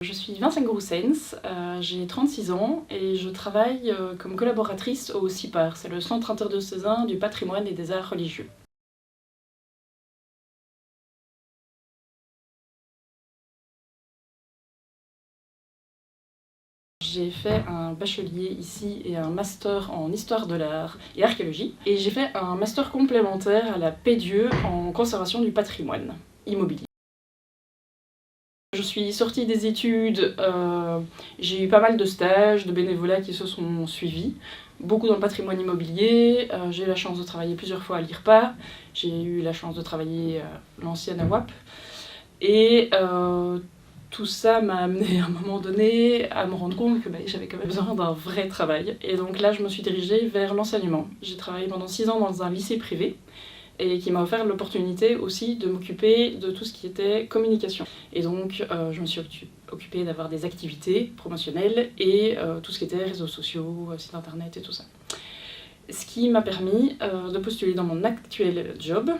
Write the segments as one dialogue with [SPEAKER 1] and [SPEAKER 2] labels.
[SPEAKER 1] Je suis Vincent Groussens, j'ai 36 ans et je travaille comme collaboratrice au CIPAR, c'est le Centre interdiocésain du patrimoine et des arts religieux. J'ai fait un bachelier ici et un master en histoire de l'art et archéologie. Et j'ai fait un master complémentaire à la PDIE en conservation du patrimoine immobilier. Je suis sortie des études, j'ai eu pas mal de stages, de bénévolat qui se sont suivis, beaucoup dans le patrimoine immobilier, j'ai eu la chance de travailler plusieurs fois à l'IRPA, j'ai eu la chance de travailler à l'ancienne AWAP, et tout ça m'a amené à un moment donné à me rendre compte que j'avais quand même besoin d'un vrai travail. Et donc là, je me suis dirigée vers l'enseignement. J'ai travaillé pendant 6 ans dans un lycée privé, et qui m'a offert l'opportunité aussi de m'occuper de tout ce qui était communication. Et donc je me suis occupée d'avoir des activités promotionnelles et tout ce qui était réseaux sociaux, site internet et tout ça. Ce qui m'a permis de postuler dans mon actuel job.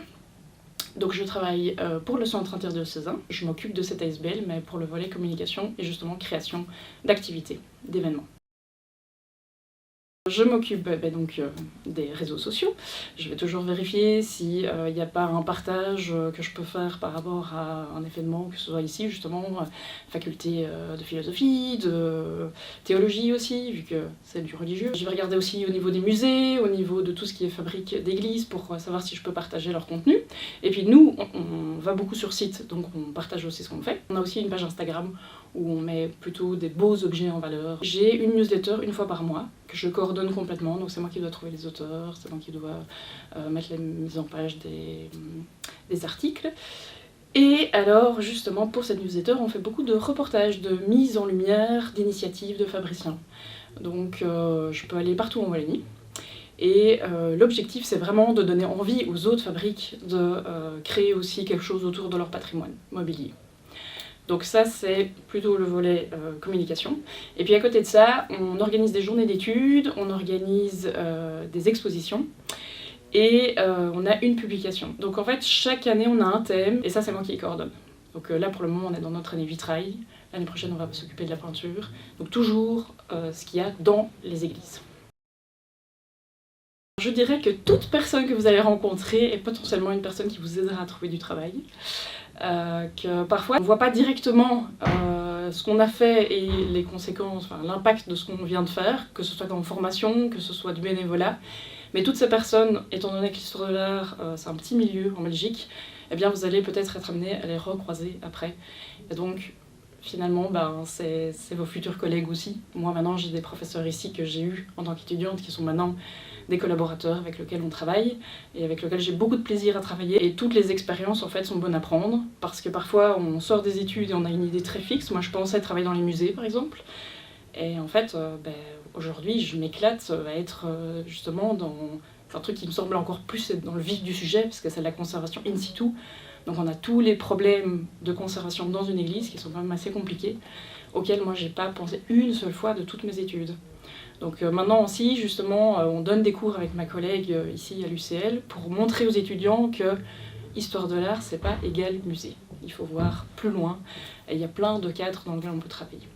[SPEAKER 1] Donc je travaille pour le Centre interdiocésain, je m'occupe de cet ASBL, mais pour le volet communication et justement création d'activités, d'événements. Je m'occupe donc des réseaux sociaux. Je vais toujours vérifier s'il n'y a pas un partage que je peux faire par rapport à un événement, que ce soit ici justement, faculté de philosophie, de théologie aussi, vu que c'est du religieux. Je vais regarder aussi au niveau des musées, au niveau de tout ce qui est fabrique d'églises, pour savoir si je peux partager leur contenu. Et puis nous, on va beaucoup sur site, donc on partage aussi ce qu'on fait. On a aussi une page Instagram où on met plutôt des beaux objets en valeur. J'ai une newsletter une fois par mois, que je coordonne complètement, donc c'est moi qui dois trouver les auteurs, c'est moi qui dois mettre la mise en page des articles. Et alors justement pour cette newsletter, on fait beaucoup de reportages, de mise en lumière, d'initiatives de fabriciens. Donc je peux aller partout en Wallonie. Et l'objectif, c'est vraiment de donner envie aux autres fabriques de créer aussi quelque chose autour de leur patrimoine mobilier. Donc ça, c'est plutôt le volet communication. Et puis à côté de ça, on organise des journées d'études, on organise des expositions, et on a une publication. Donc en fait, chaque année, on a un thème, et ça, c'est moi qui les coordonne. Donc là, pour le moment, on est dans notre année vitrail. L'année prochaine, on va s'occuper de la peinture. Donc toujours ce qu'il y a dans les églises. Je dirais que toute personne que vous allez rencontrer est potentiellement une personne qui vous aidera à trouver du travail. Que parfois on ne voit pas directement ce qu'on a fait et les conséquences, enfin, l'impact de ce qu'on vient de faire, que ce soit en formation, que ce soit du bénévolat. Mais toutes ces personnes, étant donné que l'histoire de l'art, c'est un petit milieu en Belgique, eh bien vous allez peut-être être amené à les recroiser après. Et donc finalement, c'est vos futurs collègues aussi. Moi maintenant, j'ai des professeurs ici que j'ai eus en tant qu'étudiante qui sont maintenant des collaborateurs avec lesquels on travaille et avec lesquels j'ai beaucoup de plaisir à travailler. Et toutes les expériences en fait sont bonnes à prendre parce que parfois on sort des études et on a une idée très fixe. Moi je pensais travailler dans les musées par exemple. Et en fait, aujourd'hui je m'éclate à être justement dans un truc qui me semble encore plus être dans le vif du sujet parce que c'est la conservation in situ. Donc on a tous les problèmes de conservation dans une église qui sont quand même assez compliqués, auxquels moi j'ai pas pensé une seule fois de toutes mes études. Donc maintenant aussi, justement, on donne des cours avec ma collègue ici à l'UCL pour montrer aux étudiants que histoire de l'art, c'est pas égal musée. Il faut voir plus loin et il y a plein de cadres dans lesquels on peut travailler.